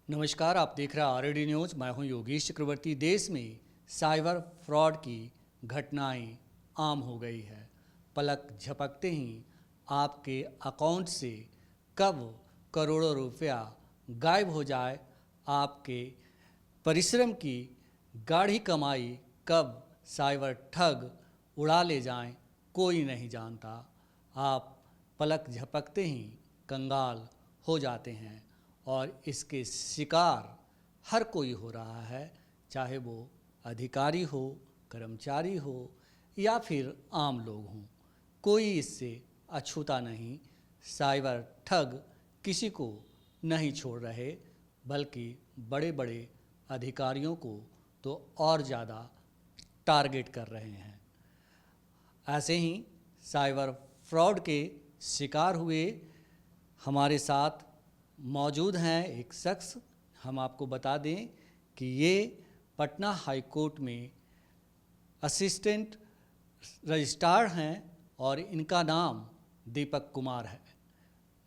नमस्कार, आप देख रहे हैं आरडी न्यूज़। मैं हूं योगेश चक्रवर्ती। देश में साइबर फ्रॉड की घटनाएं आम हो गई है। पलक झपकते ही आपके अकाउंट से कब करोड़ों रुपया गायब हो जाए, आपके परिश्रम की गाढ़ी कमाई कब साइबर ठग उड़ा ले जाएं, कोई नहीं जानता। आप पलक झपकते ही कंगाल हो जाते हैं और इसके शिकार हर कोई हो रहा है, चाहे वो अधिकारी हो, कर्मचारी हो या फिर आम लोग हों। कोई इससे अछूता नहीं। साइबर ठग किसी को नहीं छोड़ रहे, बल्कि बड़े बड़े अधिकारियों को तो और ज़्यादा टारगेट कर रहे हैं। ऐसे ही साइबर फ्रॉड के शिकार हुए हमारे साथ मौजूद हैं एक शख्स। हम आपको बता दें कि ये पटना हाई कोर्ट में असिस्टेंट रजिस्ट्रार हैं और इनका नाम दीपक कुमार है,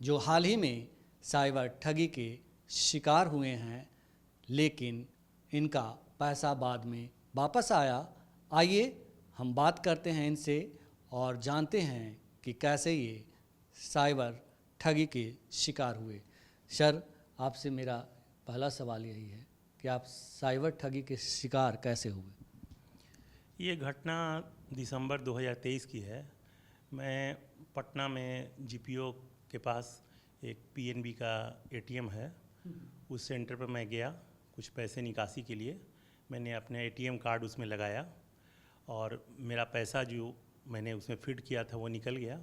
जो हाल ही में साइबर ठगी के शिकार हुए हैं, लेकिन इनका पैसा बाद में वापस आया। आइए हम बात करते हैं इनसे और जानते हैं कि कैसे ये साइबर ठगी के शिकार हुए। सर, आपसे मेरा पहला सवाल यही है कि आप साइबर ठगी के शिकार कैसे हुए? ये घटना दिसंबर 2023 की है। मैं पटना में जीपीओ के पास एक पीएनबी का एटीएम है, उस सेंटर पर मैं गया कुछ पैसे निकासी के लिए। मैंने अपने एटीएम कार्ड उसमें लगाया और मेरा पैसा जो मैंने उसमें फिट किया था वो निकल गया,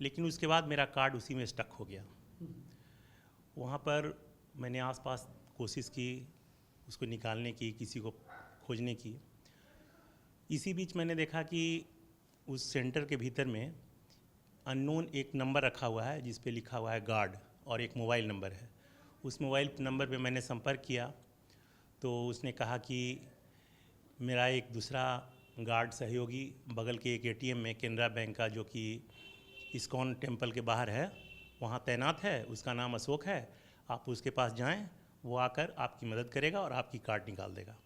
लेकिन उसके बाद मेरा कार्ड उसी में स्टक हो गया। वहाँ पर मैंने आसपास कोशिश की उसको निकालने की, किसी को खोजने की। इसी बीच मैंने देखा कि उस सेंटर के भीतर में अननोन एक नंबर रखा हुआ है जिस पे लिखा हुआ है गार्ड, और एक मोबाइल नंबर है। उस मोबाइल नंबर पे मैंने संपर्क किया तो उसने कहा कि मेरा एक दूसरा गार्ड सहयोगी बगल के एक एटीएम में केनरा बैंक का, जो कि इस्कॉन टेम्पल के बाहर है, वहाँ तैनात है। उसका नाम अशोक है। आप उसके पास जाएं, वो आकर आपकी मदद करेगा और आपकी कार्ड निकाल देगा।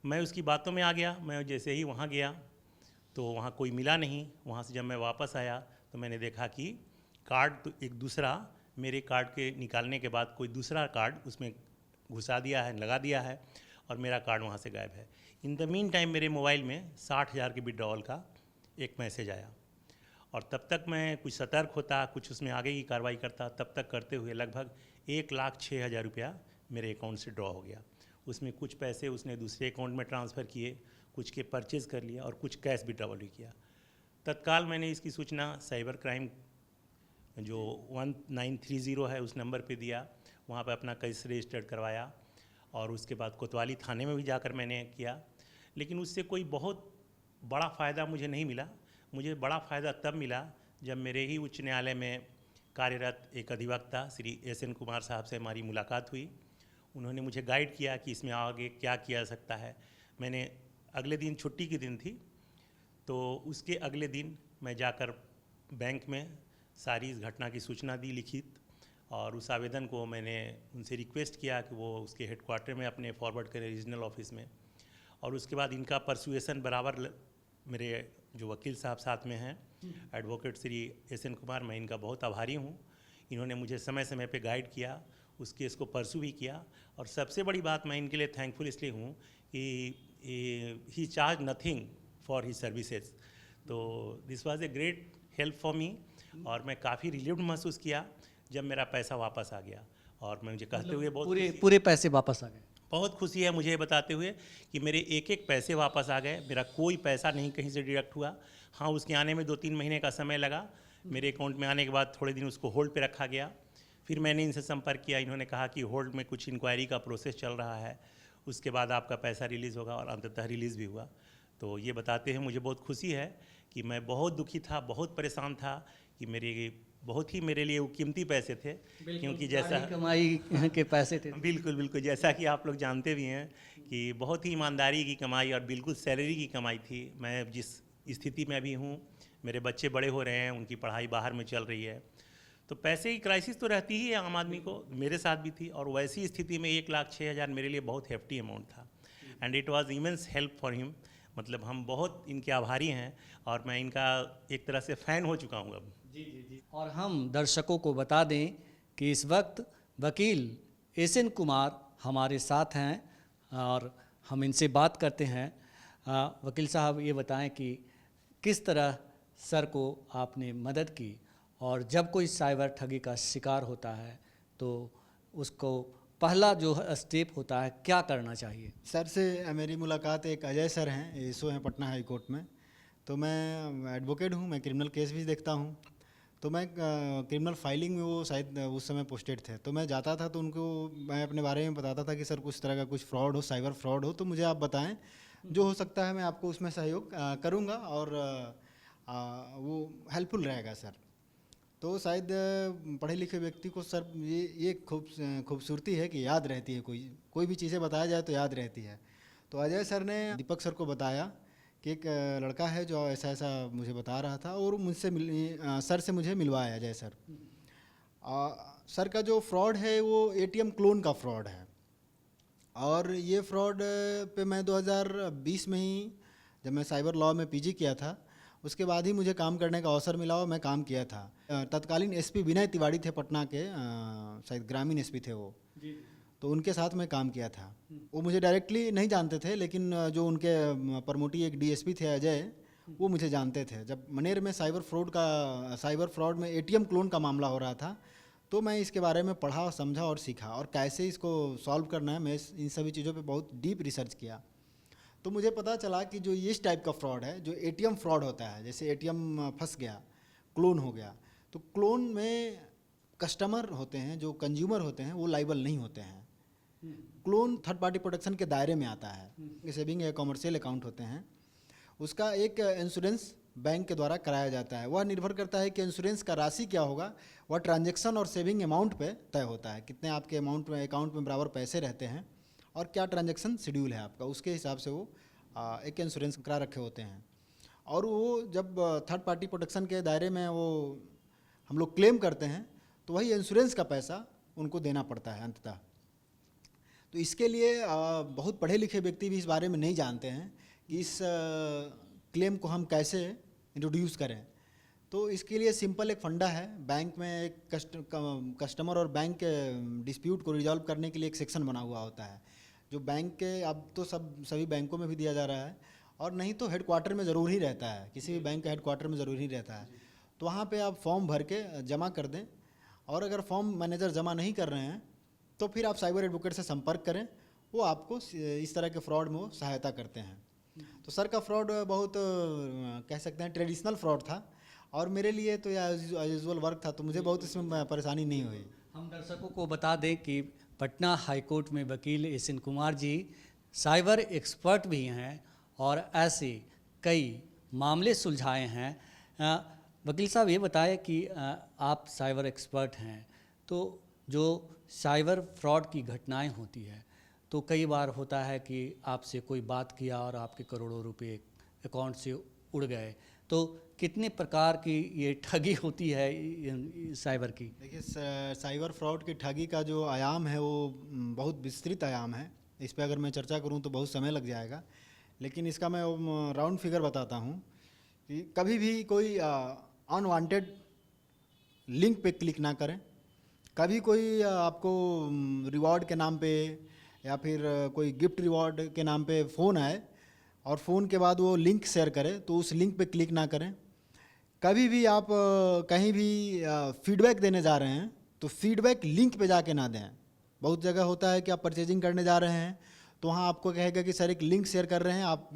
मैं उसकी बातों में आ गया। मैं जैसे ही वहाँ गया तो वहाँ कोई मिला नहीं। वहाँ से जब मैं वापस आया तो मैंने देखा कि कार्ड तो एक दूसरा, मेरे कार्ड के निकालने के बाद कोई दूसरा कार्ड उसमें घुसा दिया है, लगा दिया है, और मेरा कार्ड वहाँ से गायब है। इन द मीन टाइम मेरे मोबाइल में 60,000 के विड्रॉल का एक मैसेज आया, और तब तक मैं कुछ सतर्क होता, कुछ उसमें आगे की कार्रवाई करता। तब तक करते हुए लगभग 1,06,000 रुपया मेरे अकाउंट से ड्रॉ हो गया। उसमें कुछ पैसे उसने दूसरे अकाउंट में ट्रांसफ़र किए, कुछ के परचेज़ कर लिया और कुछ कैश विड्रॉल भी किया। तत्काल मैंने इसकी सूचना साइबर क्राइम जो 1930 है उस नंबर पे दिया। वहाँ पे अपना केस रजिस्टर्ड करवाया और उसके बाद कोतवाली थाने में भी जाकर मैंने किया, लेकिन उससे कोई बहुत बड़ा फ़ायदा मुझे नहीं मिला। मुझे बड़ा फ़ायदा तब मिला जब मेरे ही उच्च न्यायालय में कार्यरत एक अधिवक्ता श्री SN कुमार साहब से हमारी मुलाकात हुई। उन्होंने मुझे गाइड किया कि इसमें आगे क्या किया जा सकता है। मैंने अगले दिन, छुट्टी के दिन थी, तो उसके अगले दिन मैं जाकर बैंक में सारी इस घटना की सूचना दी लिखित, और उस आवेदन को मैंने उनसे रिक्वेस्ट किया कि वो उसके हेडक्वार्टर में अपने फॉरवर्ड करें रीजनल ऑफिस में। और उसके बाद इनका परसुएसन बराबर मेरे जो वकील साहब साथ में हैं, एडवोकेट श्री SN कुमार, मैं इनका बहुत आभारी हूँ। इन्होंने मुझे समय समय पे गाइड किया, उस केस को परसू भी किया। और सबसे बड़ी बात मैं इनके लिए थैंकफुल इसलिए हूँ कि he charge nothing for he services. तो this was a great help for me, और मैं काफ़ी रिलीव्ड महसूस किया जब मेरा पैसा वापस आ गया। और मैं मुझे कहते हुए बहुत पूरे पैसे वापस आ गए? बहुत खुशी है मुझे बताते हुए कि मेरे एक एक पैसे वापस आ गए। मेरा कोई पैसा नहीं कहीं से डिडक्ट हुआ। हाँ, उसके आने में 2-3 महीने का समय लगा। मेरे अकाउंट में आने के बाद थोड़े दिन उसको होल्ड पे रखा गया। फिर मैंने इनसे संपर्क किया। इन्होंने कहा कि होल्ड में कुछ इंक्वायरी का प्रोसेस चल रहा है, उसके बाद आपका पैसा रिलीज़ होगा, और अंततः रिलीज़ भी हुआ। तो ये बताते हुए मुझे बहुत खुशी है कि मैं बहुत दुखी था, बहुत परेशान था कि बहुत ही मेरे लिए वो कीमती पैसे थे, क्योंकि जैसा कमाई के पैसे थे। बिल्कुल बिल्कुल, जैसा कि आप लोग जानते भी हैं कि बहुत ही ईमानदारी की कमाई और बिल्कुल सैलरी की कमाई थी। मैं जिस स्थिति में अभी हूँ, मेरे बच्चे बड़े हो रहे हैं, उनकी पढ़ाई बाहर में चल रही है, तो पैसे की क्राइसिस तो रहती ही है आम आदमी को, मेरे साथ भी थी, और वैसी स्थिति में 1,06,000 मेरे लिए बहुत हेफ्टी अमाउंट था, and it was immense help for him. मतलब हम बहुत इनके आभारी हैं, और मैं इनका एक तरह से फ़ैन हो चुका हूँ अब। जी। और हम दर्शकों को बता दें कि इस वक्त वकील एसएन कुमार हमारे साथ हैं और हम इनसे बात करते हैं। वकील साहब, ये बताएं कि किस तरह सर को आपने मदद की, और जब कोई साइबर ठगी का शिकार होता है तो उसको पहला जो स्टेप होता है क्या करना चाहिए? सर से मेरी मुलाकात एक अजय सर हैं, एसओ हैं पटना हाई कोर्ट में। तो मैं एडवोकेट हूँ, मैं क्रिमिनल केस भी देखता हूँ। तो मैं क्रिमिनल फाइलिंग में, वो शायद उस समय पोस्टेड थे, तो मैं जाता था तो उनको मैं अपने बारे में बताता था कि सर कुछ तरह का कुछ फ्रॉड हो, साइबर फ्रॉड हो तो मुझे आप बताएं, जो हो सकता है मैं आपको उसमें सहयोग करूँगा, और वो हेल्पफुल रहेगा सर। तो शायद पढ़े लिखे व्यक्ति को सर ये खूबसूरती है कि याद रहती है, कोई भी चीज़ें बताया जाए तो याद रहती है। तो अजय सर ने दीपक सर को बताया कि एक लड़का है जो ऐसा ऐसा मुझे बता रहा था, और सर से मुझे मिलवाया अजय सर। सर का जो फ्रॉड है वो एटीएम क्लोन का फ्रॉड है, और ये फ्रॉड पे मैं 2020 में ही, जब मैं साइबर लॉ में पीजी किया था, उसके बाद ही मुझे काम करने का अवसर मिला और मैं काम किया था। तत्कालीन एसपी विनय तिवारी थे पटना के, शायद ग्रामीण एसपी थे वो, तो उनके साथ मैं काम किया था। वो मुझे डायरेक्टली नहीं जानते थे, लेकिन जो उनके प्रमोटी एक डीएसपी थे अजय, वो मुझे जानते थे। जब मनेर में साइबर फ्रॉड में एटीएम क्लोन का मामला हो रहा था, तो मैं इसके बारे में पढ़ा, समझा और सीखा, और कैसे इसको सॉल्व करना है, मैं इन सभी चीज़ों पे बहुत डीप रिसर्च किया। तो मुझे पता चला कि जो इस टाइप का फ्रॉड है, जो एटीएम फ्रॉड होता है, जैसे एटीएम फंस गया, क्लोन हो गया, तो क्लोन में कस्टमर होते हैं, जो कंज्यूमर होते हैं, वो लाइबल नहीं होते हैं। क्लोन थर्ड पार्टी प्रोटेक्शन के दायरे में आता है। सेविंग या कॉमर्शियल अकाउंट होते हैं, उसका एक इंश्योरेंस बैंक के द्वारा कराया जाता है। वह निर्भर करता है कि इंश्योरेंस का राशि क्या होगा, वह ट्रांजैक्शन और सेविंग अमाउंट पे तय होता है, कितने आपके अकाउंट में बराबर पैसे रहते हैं, और क्या ट्रांजैक्शन शेड्यूल है आपका, उसके हिसाब से वो एक इंश्योरेंस करा रखे होते हैं। और वो जब थर्ड पार्टी प्रोटेक्शन के दायरे में वो हम लोग क्लेम करते हैं, तो वही इंश्योरेंस का पैसा उनको देना पड़ता है अंततः। तो इसके लिए बहुत पढ़े लिखे व्यक्ति भी इस बारे में नहीं जानते हैं कि इस क्लेम को हम कैसे इंट्रोड्यूस करें। तो इसके लिए सिंपल एक फंडा है, बैंक में एक कस्टमर और बैंक के डिस्प्यूट को रिजॉल्व करने के लिए एक सेक्शन बना हुआ होता है, जो बैंक के, अब तो सभी बैंकों में भी दिया जा रहा है, और नहीं तो हेडक्वार्टर में ज़रूर ही रहता है, किसी भी बैंक का हेडक्वार्टर में ज़रूर ही रहता है। तो वहाँ पे आप फॉर्म भर के जमा कर दें, और अगर फॉर्म मैनेजर जमा नहीं कर रहे हैं तो फिर आप साइबर एडवोकेट से संपर्क करें, वो आपको इस तरह के फ्रॉड में वो सहायता करते हैं। तो सर का फ्रॉड बहुत कह सकते हैं ट्रेडिशनल फ्रॉड था, और मेरे लिए तो यह यूजुअल वर्क था, तो मुझे बहुत इसमें परेशानी नहीं हुई। हम दर्शकों को बता दें कि पटना हाईकोर्ट में वकील SN Kumar ji cyber expert भी हैं और ऐसे कई मामले सुलझाए हैं। वकील साहब, ये बताएं कि आप साइबर एक्सपर्ट हैं, तो जो साइबर फ्रॉड की घटनाएं होती है, तो कई बार होता है कि आपसे कोई बात किया और आपके करोड़ों रुपए अकाउंट से उड़ गए, तो कितने प्रकार की ये ठगी होती है साइबर की? देखिए, साइबर फ्रॉड की ठगी का जो आयाम है वो बहुत विस्तृत आयाम है। इस पर अगर मैं चर्चा करूं तो बहुत समय लग जाएगा, लेकिन इसका मैं राउंड फिगर बताता हूं कि कभी भी कोई अनवांटेड लिंक पे क्लिक ना करें। कभी कोई आपको रिवॉर्ड के नाम पे या फिर कोई गिफ्ट रिवॉर्ड के नाम पे फ़ोन आए और फ़ोन के बाद वो लिंक शेयर करे, तो उस लिंक पे क्लिक ना करें। कभी भी आप कहीं भी फीडबैक देने जा रहे हैं तो फीडबैक लिंक पे जाके ना दें। बहुत जगह होता है कि आप परचेजिंग करने जा रहे हैं तो वहाँ आपको कहेगा कि सर एक लिंक शेयर कर रहे हैं, आप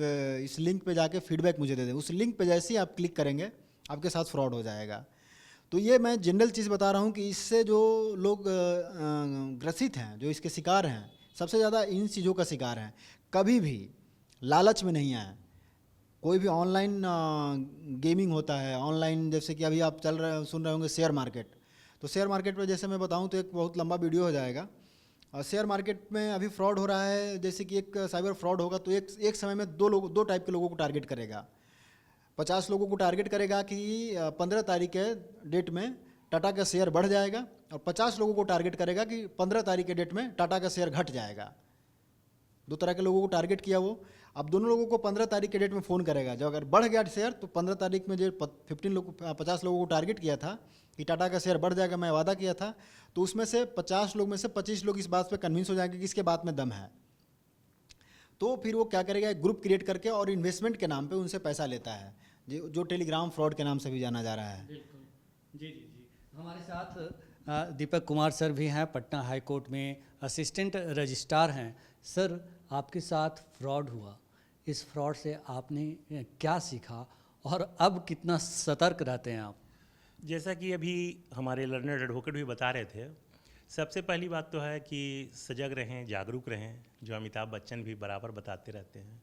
इस लिंक पे जाके फीडबैक मुझे दे दें। उस लिंक पे जैसे ही आप क्लिक करेंगे आपके साथ फ्रॉड हो जाएगा। तो ये मैं जनरल चीज़ बता रहा हूँ कि इससे जो लोग ग्रसित हैं, जो इसके शिकार हैं, सबसे ज़्यादा इन चीज़ों का शिकार हैं। कभी भी लालच में नहीं आए। कोई भी ऑनलाइन गेमिंग होता है, ऑनलाइन जैसे कि अभी आप सुन रहे होंगे शेयर मार्केट। तो शेयर मार्केट में जैसे मैं बताऊं तो एक बहुत लंबा वीडियो हो जाएगा। और शेयर मार्केट में अभी फ्रॉड हो रहा है, जैसे कि एक साइबर फ्रॉड होगा तो एक समय में दो टाइप के लोगों को टारगेट करेगा। 50 लोगों को टारगेट करेगा कि 15 तारीख के डेट में टाटा का शेयर बढ़ जाएगा और 50 लोगों को टारगेट करेगा कि 15 तारीख के डेट में टाटा का शेयर घट जाएगा। 2 तरह के लोगों को टारगेट किया वो। अब दोनों लोगों को 15 तारीख के डेट में फ़ोन करेगा। जब अगर बढ़ गया शेयर तो 15 तारीख में जो 50 लोगों को टारगेट किया था कि टाटा का शेयर बढ़ जाएगा, मैं वादा किया था, तो उसमें से 50 लोग में से 25 लोग इस बात पे कन्विंस हो जाएंगे कि इसके बात में दम है। तो फिर वो क्या करेगा, एक ग्रुप क्रिएट करके और इन्वेस्टमेंट के नाम पे उनसे पैसा लेता है, जो टेलीग्राम फ्रॉड के नाम से भी जाना जा रहा है। बिल्कुल, जी जी जी। हमारे साथ दीपक कुमार सर भी हैं, पटना हाई कोर्ट में असिस्टेंट रजिस्ट्रार हैं। सर, आपके साथ फ्रॉड हुआ, इस फ्रॉड से आपने क्या सीखा और अब कितना सतर्क रहते हैं आप? जैसा कि अभी हमारे लर्नर एडवोकेट भी बता रहे थे, सबसे पहली बात तो है कि सजग रहें, जागरूक रहें, जो अमिताभ बच्चन भी बराबर बताते रहते हैं।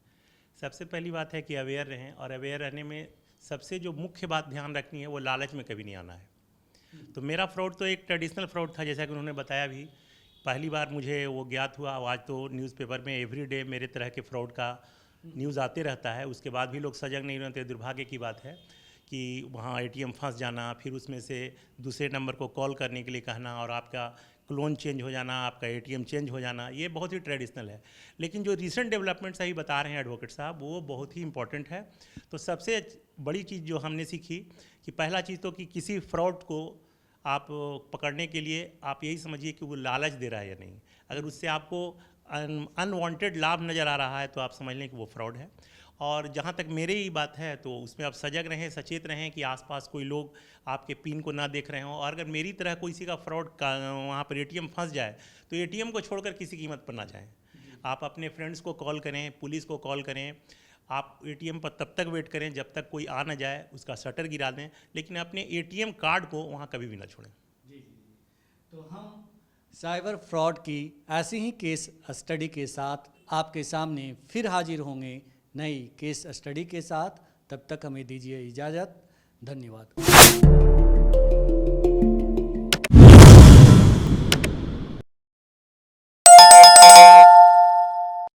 सबसे पहली बात है कि अवेयर रहें, और अवेयर रहने में सबसे जो मुख्य बात ध्यान रखनी है वो लालच में कभी नहीं आना है। तो मेरा फ्रॉड तो एक ट्रेडिशनल फ्रॉड था, जैसा कि उन्होंने बताया भी। पहली बार मुझे वो ज्ञात हुआ, आज तो न्यूज़पेपर में एवरीडे मेरे तरह के फ्रॉड का न्यूज़ आते रहता है। उसके बाद भी लोग सजग नहीं रहते। दुर्भाग्य की बात है कि वहाँ एटीएम फंस जाना, फिर उसमें से दूसरे नंबर को कॉल करने के लिए कहना, और आपका क्लोन चेंज हो जाना, आपका एटीएम चेंज हो जाना, ये बहुत ही ट्रेडिशनल है। लेकिन जो रीसेंट डेवलपमेंट्स अभी बता रहे हैं एडवोकेट साहब, वो बहुत ही इंपॉर्टेंट है। तो सबसे बड़ी चीज़ जो हमने सीखी कि पहला चीज़ तो कि किसी फ्रॉड को आप पकड़ने के लिए आप यही समझिए कि वो लालच दे रहा है या नहीं। अगर उससे आपको अनवांटेड लाभ नज़र आ रहा है तो आप समझ लें कि वो फ्रॉड है। और जहाँ तक मेरी ही बात है तो उसमें आप सजग रहें, सचेत रहें कि आसपास कोई लोग आपके पिन को ना देख रहे हों। और अगर मेरी तरह किसी का फ्रॉड का वहाँ पर एटीएम फंस जाए तो एटीएम को छोड़कर किसी कीमत पर ना जाएं। आप अपने फ्रेंड्स को कॉल करें, पुलिस को कॉल करें। आप एटीएम पर तब तक वेट करें जब तक कोई आ ना जाए, उसका शटर गिरा दें, लेकिन अपने एटीएम कार्ड को वहाँ कभी भी ना छोड़ें। जी जी जी। तो हम साइबर फ्रॉड की ऐसी ही केस स्टडी के साथ आपके सामने फिर हाजिर होंगे नई केस स्टडी के साथ। तब तक हमें दीजिए इजाज़त। धन्यवाद।